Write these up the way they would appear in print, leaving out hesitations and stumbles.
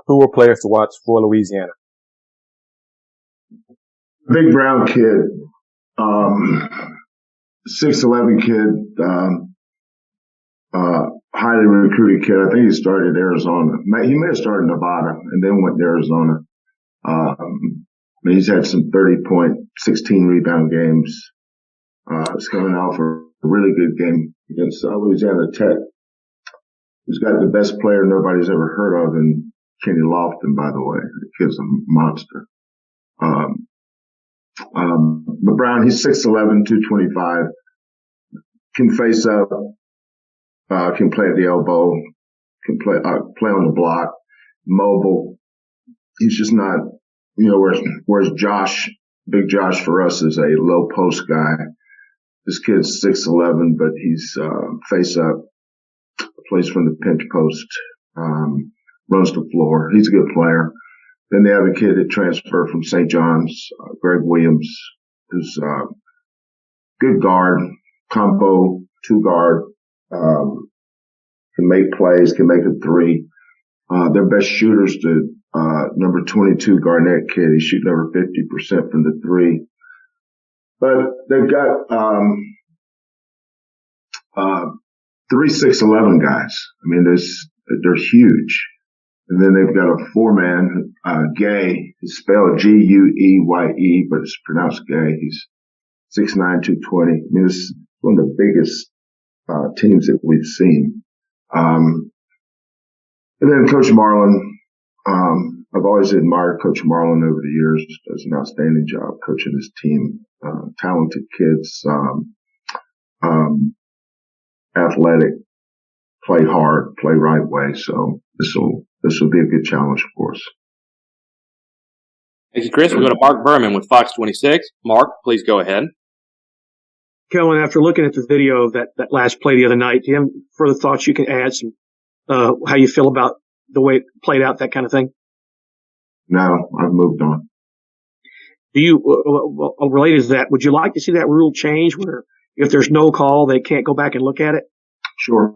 who were players to watch for Louisiana? Big brown kid, 6'11" kid, highly recruited kid. I think he started at Arizona. He may have started in Nevada and then went to Arizona. He's had some 30-point, 16 rebound games. He's coming out for a really good game against Louisiana Tech. He's got the best player nobody's ever heard of in Kenny Lofton, by the way. The kid's a monster. But Brown, he's 6'11", 225, can face up, can play at the elbow, can play on the block, mobile. He's just not, whereas Josh, Big Josh for us is a low post guy. This kid's 6'11", but he's, face up, plays from the pinch post, runs the floor. He's a good player. Then they have a kid that transferred from St. John's, Greg Williams, who's good guard, combo, two guard, can make plays, can make a three. Their best shooters to number 22 Garnett kid. He's shooting over 50% from the three. But they've got 3 6'11" guys. I mean, they're huge. And then they've got a 4-man, Gay. It's spelled Gueye, but it's pronounced Gay. He's 6'9", 220. I mean, it's one of the biggest teams that we've seen. And then Coach Marlin. I've always admired Coach Marlin over the years. Does an outstanding job coaching his team. Talented kids, athletic, play hard, play right way. So this will be a good challenge for us. Thank you, Chris. We'll go to Mark Berman with Fox 26. Mark, please go ahead. Kelvin, after looking at the video of that last play the other night, do you have further thoughts you can add? Some how you feel about the way it played out, that kind of thing? No, I've moved on. Do you, related to that, would you like to see that rule change where if there's no call, they can't go back and look at it? Sure.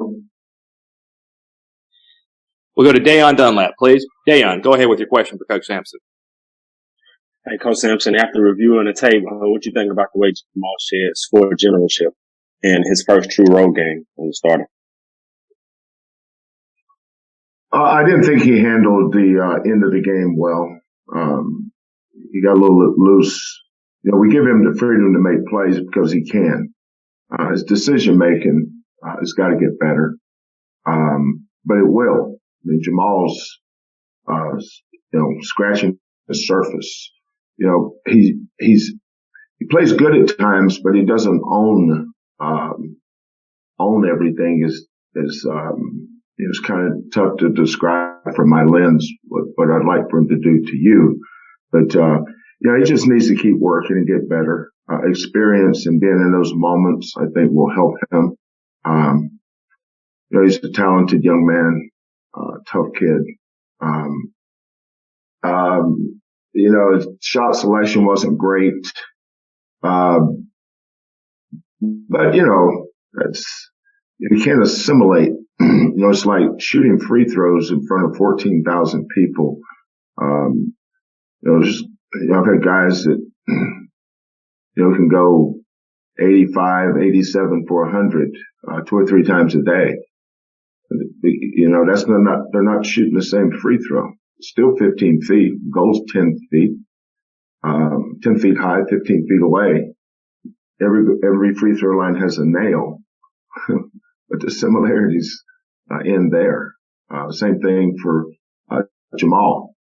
We'll go to Dayon Dunlap, please. Dayon, go ahead with your question for Coach Sampson. Hey, Coach Sampson, after reviewing the tape, what you think about the way Jamal Shead scored generalship in his first true road game when he started? I didn't think he handled the end of the game well. He got a little loose. We give him the freedom to make plays because he can. His decision making has got to get better, but it will. I mean, Jamal's scratching the surface. He plays good at times, but he doesn't own everything. It's kind of tough to describe from my lens what I'd like for him to do to you. But, he just needs to keep working and get better. Experience and being in those moments, I think, will help him. He's a talented young man, tough kid. His shot selection wasn't great. But, you can't assimilate. It's like shooting free throws in front of 14,000 people. I've had guys that, can go 85, 87 for 100, 2 or 3 times a day. They're not shooting the same free throw. Still 15 feet, goal's 10 feet, 10 feet high, 15 feet away. Every free throw line has a nail, but the similarities end there. Same thing for Jamal.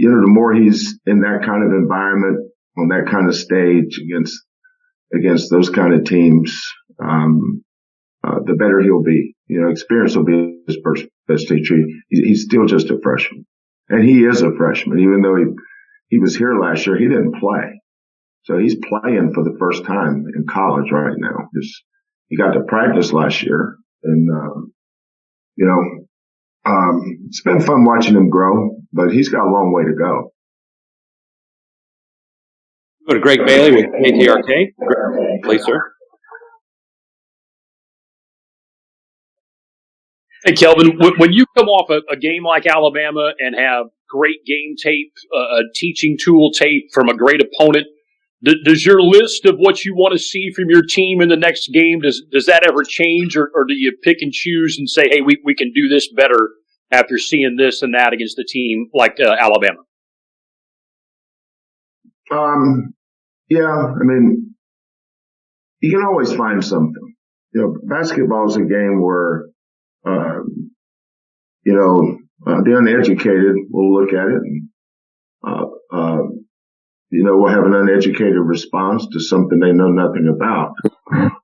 The more he's in that kind of environment, on that kind of stage against those kind of teams, the better he'll be. Experience will be his best teacher. He's still just a freshman, and he is a freshman. Even though he was here last year, he didn't play, so he's playing for the first time in college right now. He got to practice last year, and it's been fun watching him grow, but he's got a long way to go. Go to Greg Bailey with KTRK. Please, sir. Hey, Kelvin, when you come off a game like Alabama and have great game tape, a teaching tool tape from a great opponent, does your list of what you want to see from your team in the next game, does that ever change, or do you pick and choose and say, hey, we can do this better after seeing this and that against a team like Alabama? Yeah, I mean, you can always find something. Basketball is a game where, the uneducated will look at it and, we'll have an uneducated response to something they know nothing about.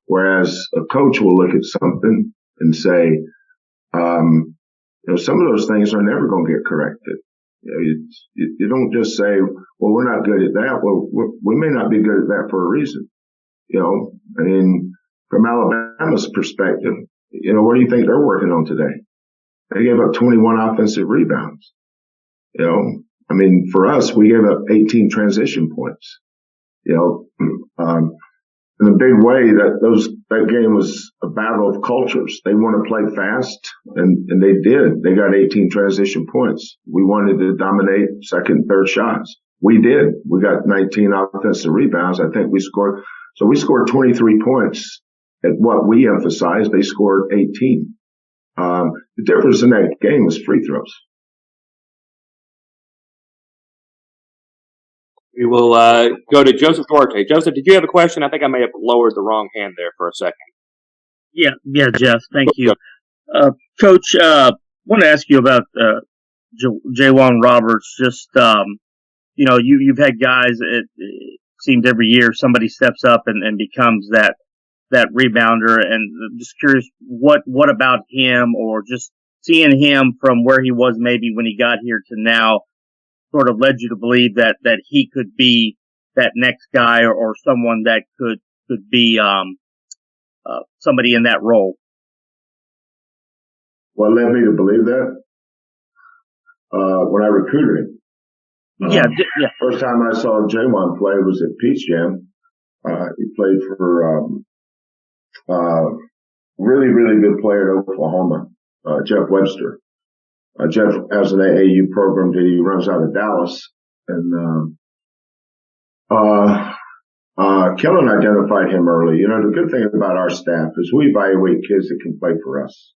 Whereas a coach will look at something and say, some of those things are never going to get corrected. You don't just say, well, we're not good at that. Well, we may not be good at that for a reason. I mean, from Alabama's perspective, what do you think they're working on today? They gave up 21 offensive rebounds. I mean, for us, we gave up 18 transition points. In a big way, that game was a battle of cultures. They want to play fast, and they did. They got 18 transition points. We wanted to dominate second and third shots. We did. We got 19 offensive rebounds. I think we scored 23 points at what we emphasized. They scored 18. The difference in that game was free throws. We will go to Joseph Duarte. Joseph, did you have a question? I think I may have lowered the wrong hand there for a second. Yeah, Jeff. Thank you. Coach, want to ask you about J'Wan Roberts. Just, you've had guys, it seems every year somebody steps up and becomes that rebounder. And I'm just curious, what about him, or just seeing him from where he was maybe when he got here to now, sort of led you to believe that he could be that next guy, or someone that could be somebody in that role? What led me to believe that? When I recruited him. Yeah. First time I saw J'Wan play was at Peach Jam. He played for really, really good player at Oklahoma, Jeff Webster. Jeff has an AAU program that he runs out of Dallas, and Kelvin identified him early. The good thing about our staff is we evaluate kids that can play for us.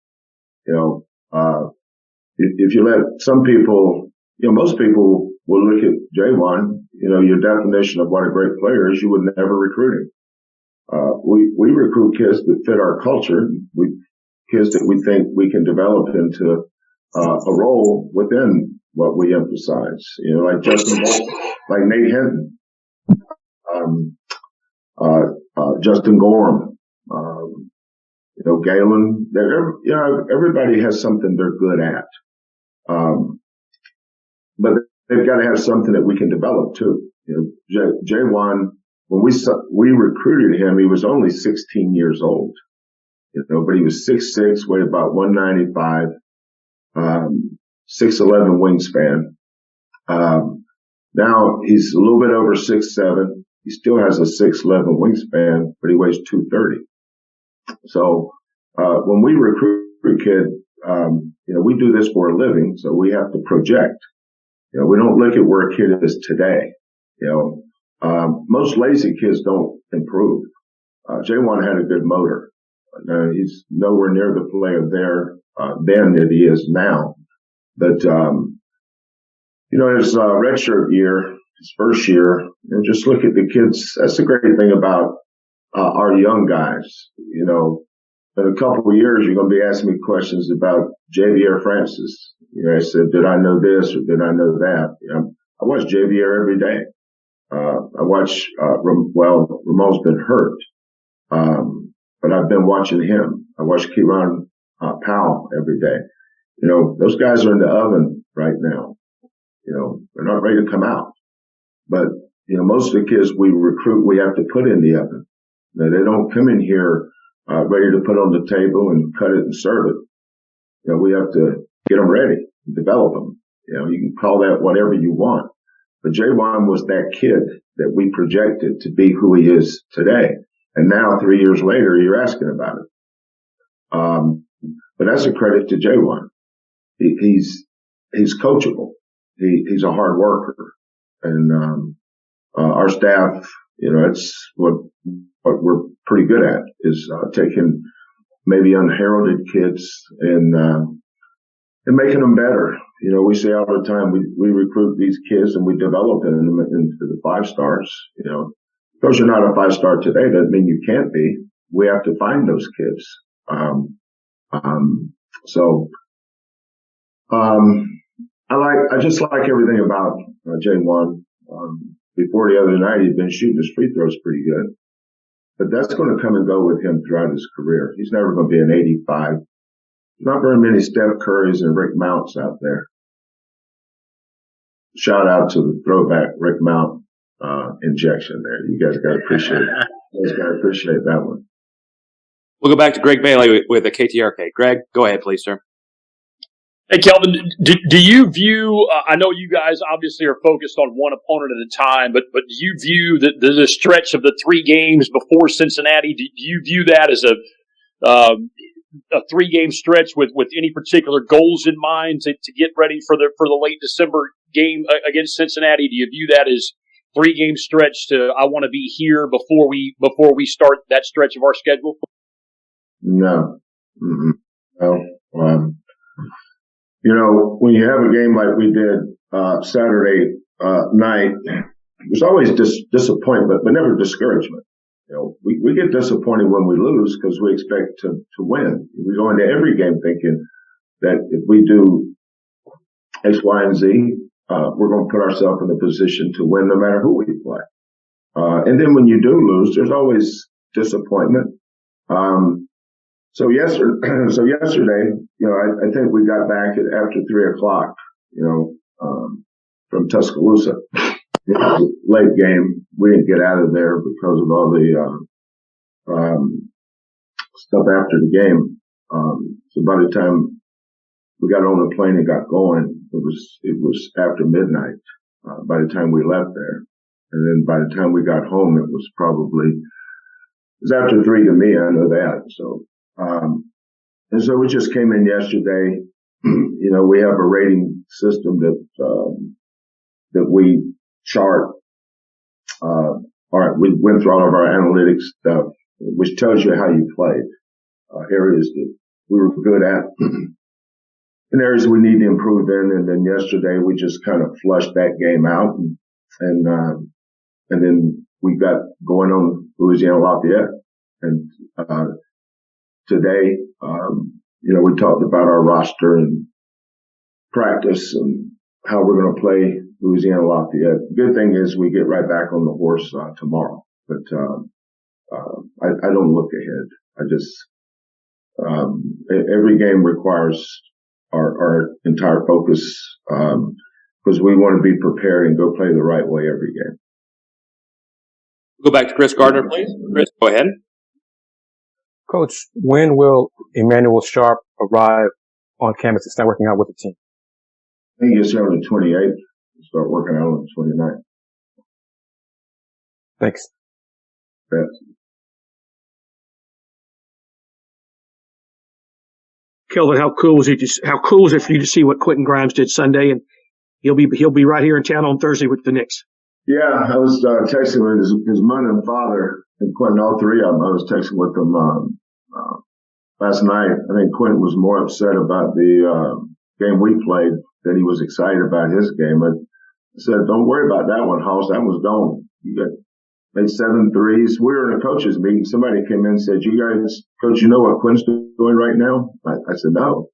If you let some people, most people will look at J'Wan, your definition of what a great player is, you would never recruit him. We recruit kids that fit our culture, kids that we think we can develop into a role within what we emphasize. Like Justin Bolton, like Nate Hinton, Justin Gorham, Galen. Everybody has something they're good at. But they've got to have something that we can develop too. J'Wan, when we recruited him, he was only 16 years old. But he was 6'6", weighed about 195, 6'11" wingspan. Now he's a little bit over 6'7". He still has a 6'11" wingspan, but he weighs 230. So, when we recruit a kid, we do this for a living, so we have to project. We don't look at where a kid is today. Most lazy kids don't improve. J'Wan had a good motor. He's nowhere near the player there, then that he is now. But, his redshirt year, his first year, just look at the kids. That's the great thing about, our young guys. In a couple of years, you're going to be asking me questions about Javier Francis. I said, did I know this or did I know that? I watch Javier every day. I watch, Ramon's been hurt. But I've been watching him. I watch Kieran Powell every day. Those guys are in the oven right now. They're not ready to come out. But, most of the kids we recruit, we have to put in the oven. They don't come in here, ready to put on the table and cut it and serve it. We have to get them ready, develop them. You can call that whatever you want. But J'Wan was that kid that we projected to be who he is today. And now 3 years later, you're asking about it. But that's a credit to J1. He's coachable. He's a hard worker. And, our staff, it's what we're pretty good at is, taking maybe unheralded kids and making them better. We say all the time, we recruit these kids and we develop them into the 5 stars. Because you're not a 5-star today, doesn't mean you can't be. We have to find those kids. I just like everything about J1. Before the other night, he'd been shooting his free throws pretty good. But that's going to come and go with him throughout his career. He's never going to be an 85. Not very many Steph Currys and Rick Mounts out there. Shout out to the throwback Rick Mount injection there. You guys got to appreciate it. You guys got to appreciate that one. We'll go back to Greg Bailey with the KTRK. Greg, go ahead, please, sir. Hey, Kelvin, do you view, I know you guys obviously are focused on one opponent at a time, but do you view the stretch of the 3 games before Cincinnati, do you view that as a 3-game stretch with any particular goals in mind to get ready for the late December game against Cincinnati? Do you view that as 3-game stretch to, I want to be here before we start that stretch of our schedule? No. Mm-mm. No. When you have a game like we did Saturday night, there's always disappointment, but never discouragement. We get disappointed when we lose because we expect to win. We go into every game thinking that if we do X, Y, and Z, we're going to put ourselves in a position to win no matter who we play. And then when you do lose, there's always disappointment. So yesterday, I think we got back after 3:00, from Tuscaloosa. Late game. We didn't get out of there because of all the, stuff after the game. So by the time we got on the plane and got going, it was after midnight, by the time we left there. And then by the time we got home, it was after 3 to me. I know that. So, and so we just came in yesterday. We have a rating system that we chart. We went through all of our analytics stuff, which tells you how you played, areas that we were good at and areas we need to improve in. And then yesterday we just kind of flushed that game out and then we got going on Louisiana Lafayette. And, today, we talked about our roster and practice and how we're going to play Louisiana Lafayette. The good thing is we get right back on the horse, tomorrow. But, I don't look ahead. I just, every game requires our entire focus, because we want to be prepared and go play the right way every game. Go back to Chris Gardner, please. Chris, go ahead. Coach, when will Emmanuel Sharp arrive on campus and start working out with the team? I think it's on the 28th. Start working out on the 29th. Thanks. Yes. Kelvin, how cool was it for you to see what Quentin Grimes did Sunday? And he'll be right here in town on Thursday with the Knicks. Yeah, I was texting with his mother and father and Quentin, all 3 of them. I was texting with them last night. I think Quentin was more upset about the game we played than he was excited about his game. I said, don't worry about that one, Hoss. That was gone. You made 7 threes. We were in a coaches meeting. Somebody came in and said, you guys, coach, you know what Quinn's doing right now? I said, no.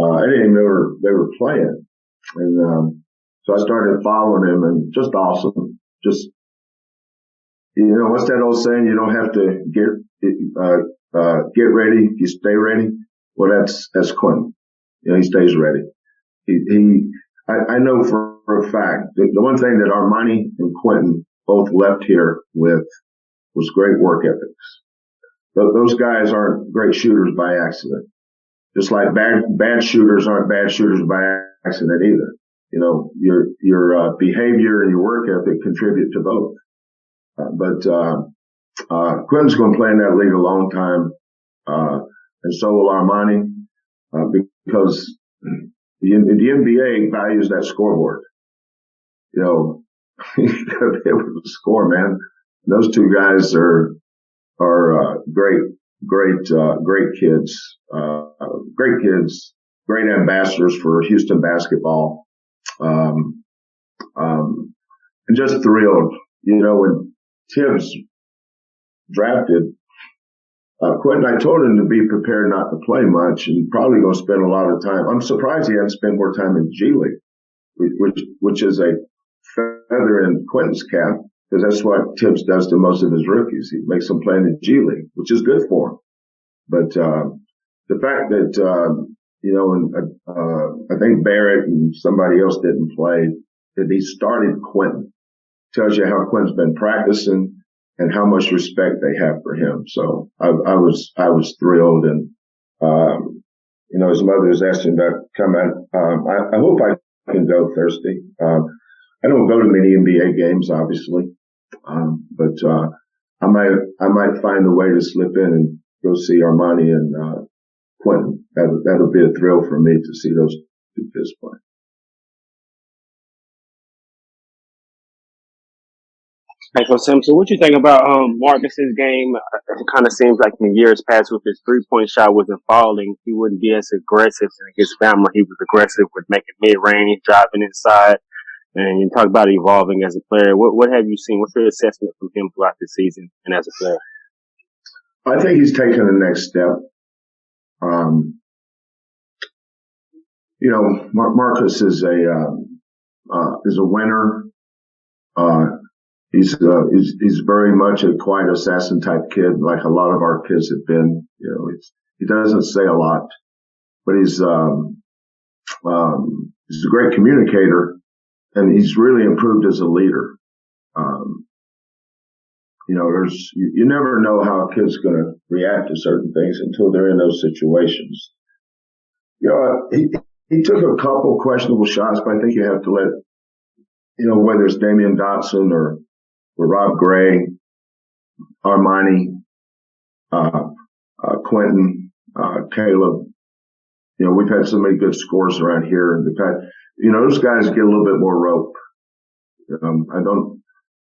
I didn't even know they were playing. And, so I started following him and just awesome. Just, what's that old saying? You don't have to get ready. You stay ready. Well, that's Quentin. He stays ready. I know for a fact that the one thing that Armoni and Quentin both left here with was great work ethics. Those guys aren't great shooters by accident. Just like bad shooters aren't bad shooters by accident either. Your behavior and your work ethic contribute to both. But Quentin's going to play in that league a long time, and so will Armoni. because the NBA values that scoreboard. You know, you gotta be able to score, man. Those two guys are great kids, great ambassadors for Houston basketball. And just thrilled, you know, when Tibbs drafted, Quentin, I told him to be prepared not to play much and probably going to spend a lot of time. I'm surprised he hadn't spent more time in G League, which is a feather in Quentin's cap, because that's what Tibbs does to most of his rookies. He makes them play in the G League, which is good for him. But, the fact that, you know, and, I think Barrett and somebody else didn't play, that he started Quentin tells you how Quentin's been practicing and how much respect they have for him. So I was thrilled. And, you know, his mother was asking about coming. I hope I can go Thursday. I don't go to many NBA games, obviously. But, I might find a way to slip in and go see Armoni and, Quentin. That'll be a thrill for me to see those two kids play. Hey, Coach Sampson, what you think about Marcus's game? It kind of seems like in years past, with his 3-point shot wasn't falling, he wouldn't be as aggressive against Bama. He was aggressive with making mid-range, driving inside, and you talk about evolving as a player. What have you seen? What's your assessment from him throughout the season and as a player? I think he's taken the next step. You know, Marcus is a winner. He's very much a quiet assassin type kid, like a lot of our kids have been. You know, he doesn't say a lot, but he's a great communicator, and he's really improved as a leader. You know, you never know how a kid's going to react to certain things until they're in those situations. You know, he took a couple questionable shots, but I think you have to let, you know, whether it's Damian Dotson or Rob Gray, Armoni, Quentin, Caleb. You know, we've had so many good scores around here, and you know, those guys get a little bit more rope.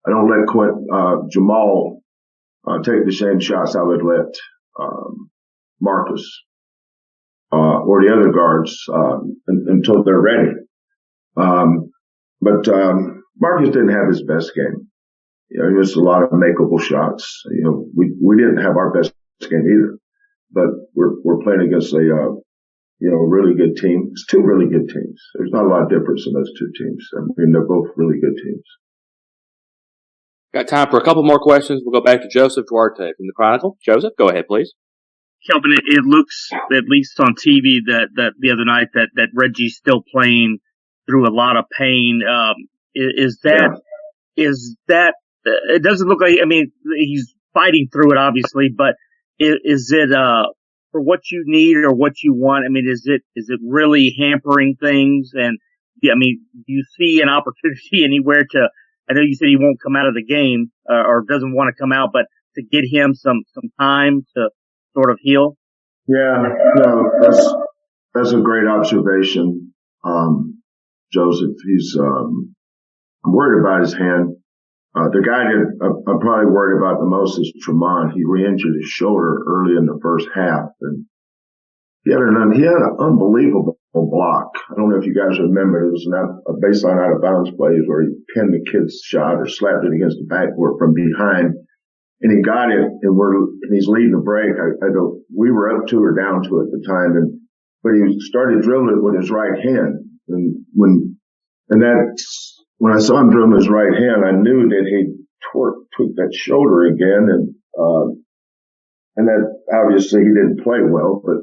I don't let Jamal, take the same shots I would let, Marcus, or the other guards, until they're ready. But Marcus didn't have his best game. You know, there's a lot of makeable shots. You know, we didn't have our best game either, but we're playing against a, you know, really good team. It's two really good teams. There's not a lot of difference in those two teams. I mean, they're both really good teams. Got time for a couple more questions. We'll go back to Joseph Duarte from the Chronicle. Joseph, go ahead, please. Kelvin, it looks, at least on TV, that the other night that Reggie's still playing through a lot of pain. Is that, it doesn't look like, I mean, he's fighting through it, obviously, but is it, for what you need or what you want? I mean, is it really hampering things? And, I mean, do you see an opportunity anywhere to, I know you said he won't come out of the game, or doesn't want to come out, but to get him some time to sort of heal? Yeah, no, that's a great observation, Joseph. I'm worried about his hand. The guy that I'm probably worried about the most is Tramon. He re-injured his shoulder early in the first half, and he had an unbelievable block. I don't know if you guys remember, it was a baseline out of bounds play where he pinned the kid's shot or slapped it against the backboard from behind, and he got it, and he's leading the break. We were up 2 or down 2 at the time, but he started drilling it with his right hand, and when I saw him drill his right hand, I knew that he tweaked that shoulder again, and that obviously he didn't play well, but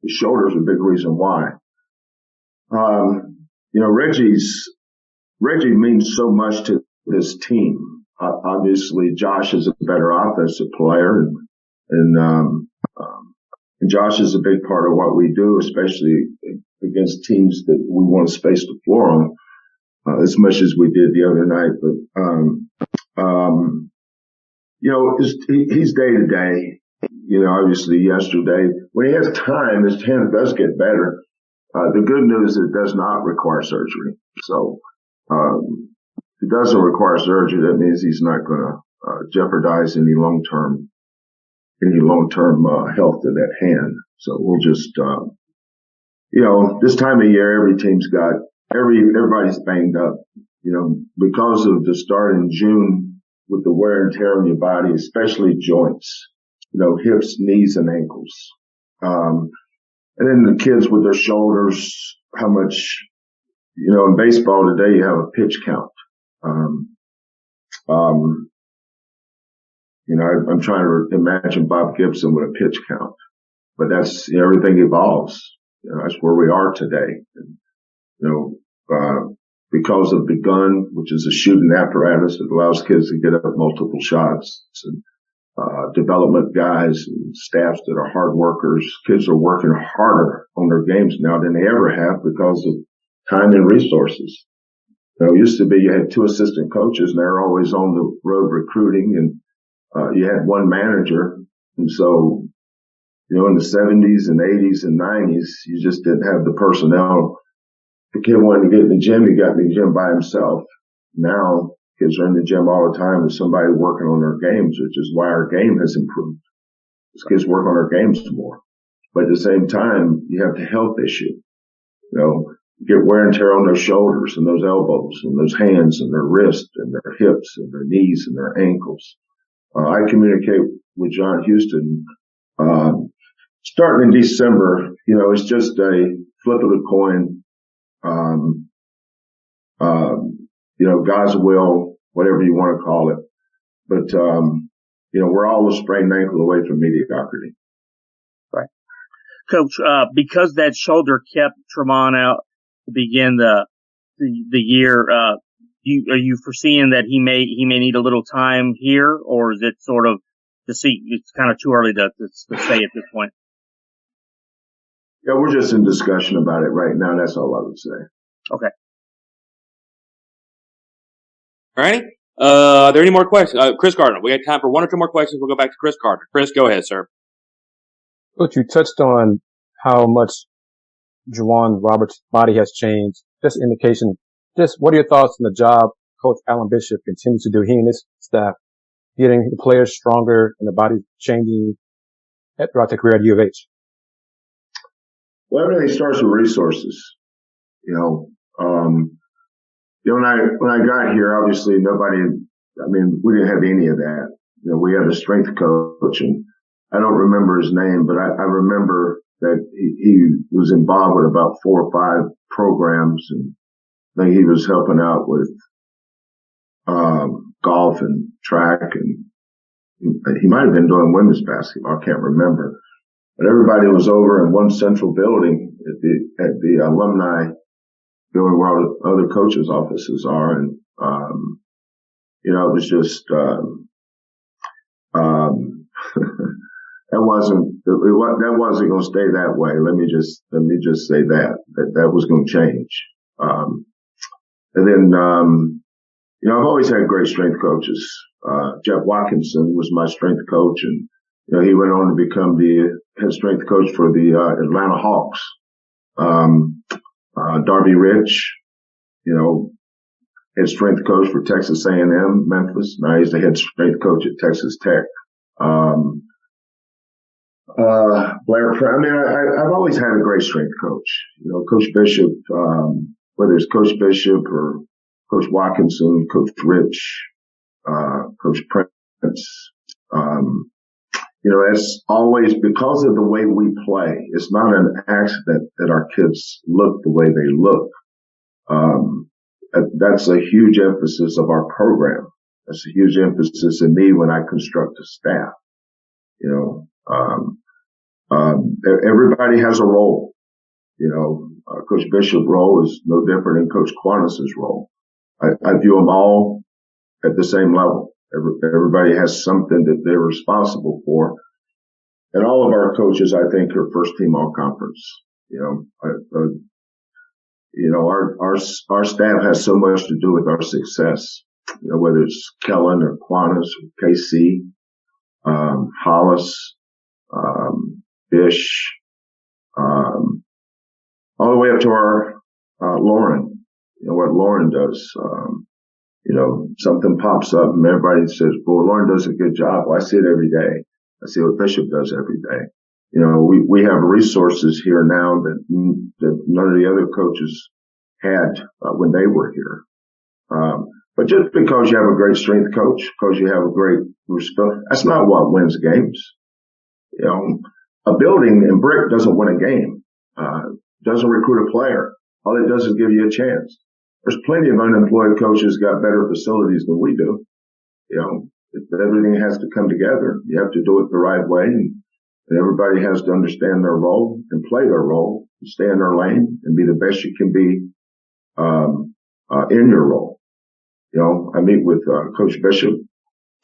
his shoulder's a big reason why. You know, Reggie means so much to this team. Obviously Josh is a better offensive player, and Josh is a big part of what we do, especially against teams that we want to space the floor on. As much as we did the other night, but, you know, he's day to day. obviously yesterday, when he has time, his hand does get better. The good news is it does not require surgery. So, if it doesn't require surgery, that means he's not going to jeopardize any long-term health of that hand. So we'll just, this time of year, everybody's banged up, because of the start in June with the wear and tear on your body, especially joints, hips, knees, and ankles. And then the kids with their shoulders, how much, in baseball today, you have a pitch count. I'm trying to imagine Bob Gibson with a pitch count, but that's, everything evolves. That's where we are today. And, because of the gun, which is a shooting apparatus that allows kids to get up multiple shots, and development guys and staffs that are hard workers. Kids are working harder on their games now than they ever have because of time and resources. It used to be you had 2 assistant coaches and they're always on the road recruiting, and you had one manager. And so, in the 70s and 80s and 90s, you just didn't have the personnel. If a kid wanted to get in the gym, he got in the gym by himself. Now, kids are in the gym all the time with somebody working on their games, which is why our game has improved. Because kids work on their games more. But at the same time, you have the health issue. Get wear and tear on their shoulders and those elbows and those hands and their wrists and their hips and their knees and their ankles. I communicate with John Houston, starting in December. It's just a flip of the coin. God's will, whatever you want to call it. But, we're all a sprained ankle away from mediocrity. Right. Coach, because that shoulder kept Tramon out to begin the year, are you foreseeing that he may need a little time here, or is it sort of to see? It's kind of too early to say at this point. Yeah, we're just in discussion about it right now. That's all I would say. Okay. All right. Are there any more questions? Chris Gardner, we got time for 1 or 2 more questions. We'll go back to Chris Gardner. Chris, go ahead, sir. Coach, you touched on how much Juwan Roberts' body has changed. Just indication. Just what are your thoughts on the job Coach Alan Bishop continues to do? He and his staff getting the players stronger and the body changing throughout their career at U of H. Well, everything starts with resources. When I got here, obviously we didn't have any of that. We had a strength coach, and I don't remember his name, but I remember that he was involved with about 4 or 5 programs, and I think he was helping out with, golf and track, and he might have been doing women's basketball. I can't remember, but everybody was over in one central building at the alumni building where all the other coaches' offices are. And, it was just, that wasn't going to stay that way. Let me just say that was going to change. And then, I've always had great strength coaches. Jeff Watkinson was my strength coach, and, he went on to become the head strength coach for the, Atlanta Hawks. Darby Rich, head strength coach for Texas A&M, Memphis. Now he's the head strength coach at Texas Tech. Blair, I've always had a great strength coach. Coach Bishop, whether it's Coach Bishop or Coach Watkinson, Coach Rich, Coach Prince, it's always because of the way we play. It's not an accident that our kids look the way they look. That's a huge emphasis of our program. That's a huge emphasis in me when I construct a staff. Everybody has a role. Coach Bishop's role is no different than Coach Quantis's role. I view them all at the same level. Everybody has something that they're responsible for. And all of our coaches, I think, are first team all conference. Our staff has so much to do with our success. Whether it's Kellen or Quantis or KC, Hollis, Bish, all the way up to our, Lauren. You know, what Lauren does. You know, something pops up and everybody says, boy, Lauren does a good job. Well, I see it every day. I see what Bishop does every day. You know, we have resources here now that none of the other coaches had when they were here. But just because you have a great strength coach, because you have a great respect, that's not what wins games. You know, a building in brick doesn't win a game. Doesn't recruit a player. All it does is give you a chance. There's plenty of unemployed coaches got better facilities than we do. You know, everything has to come together. You have to do it the right way, and everybody has to understand their role and play their role, and stay in their lane, and be the best you can be in your role. You know, I meet with Coach Bishop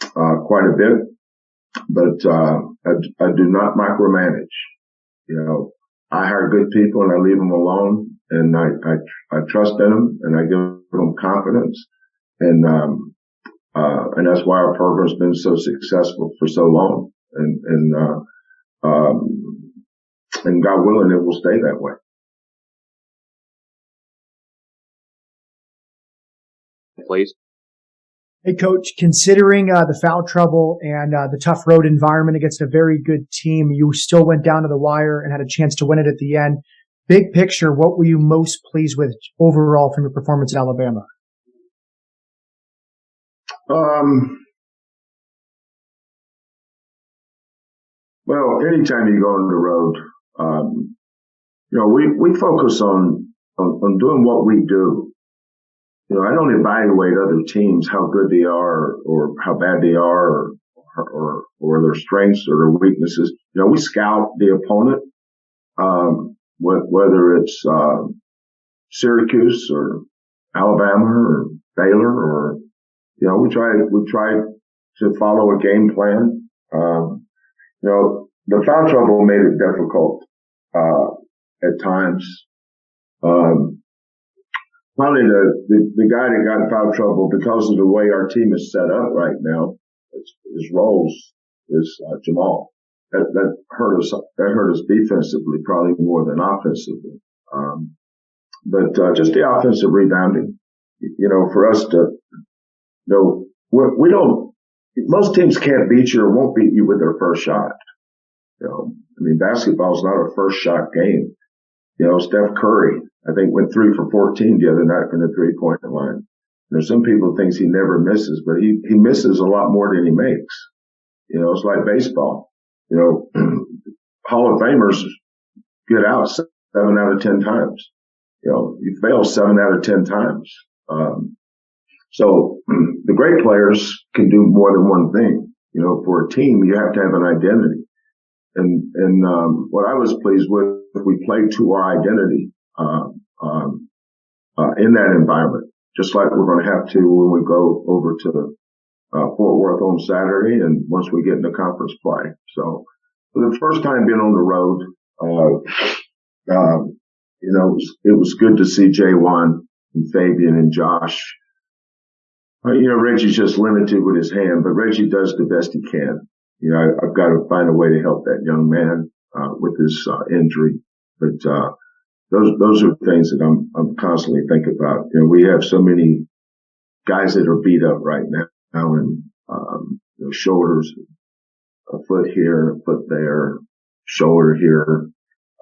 quite a bit, but I do not micromanage. You know, I hire good people and I leave them alone, and I trust in them and I give them confidence, and that's why our program's been so successful for so long, and God willing, it will stay that way. Please. Hey, Coach, considering the foul trouble and the tough road environment against a very good team, you still went down to the wire and had a chance to win it at the end. Big picture, what were you most pleased with overall from your performance at Alabama? Well, anytime you go on the road, you know, we focus on doing what we do. You know, I don't evaluate other teams, how good they are or how bad they are or their strengths or their weaknesses. You know, we scout the opponent, whether it's, Syracuse or Alabama or Baylor, or, you know, we try to follow a game plan. You know, the foul trouble made it difficult, at times. Probably the guy that got in foul trouble because of the way our team is set up right now, his roles is Jamal. That hurt us defensively, probably more than offensively. But just the offensive rebounding, you know, for us to, you know, we don't, most teams can't beat you or won't beat you with their first shot. You know, I mean, basketball is not a first shot game. You know, Steph Curry, I think, went 3 for 14 the other night from the 3-point line. There's some people think he never misses, but he misses a lot more than he makes. You know, it's like baseball. You know, Hall of Famers get out 7 out of 10 times. You know, you fail 7 out of 10 times. So the great players can do more than one thing. You know, for a team, you have to have an identity. And what I was pleased with, we played to our identity, in that environment, just like we're going to have to when we go over to, Fort Worth on Saturday and once we get into conference play. So for the first time being on the road, you know, it was good to see J1 and Fabian and Josh. You know, Reggie's just limited with his hand, but Reggie does the best he can. You know, I've got to find a way to help that young man, with his, injury. But, those are things that I'm constantly thinking about. You know, we have so many guys that are beat up right now and, you know, shoulders, a foot here, a foot there, shoulder here,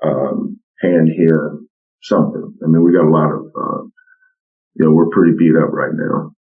hand here, something. I mean, we got a lot of, you know, we're pretty beat up right now.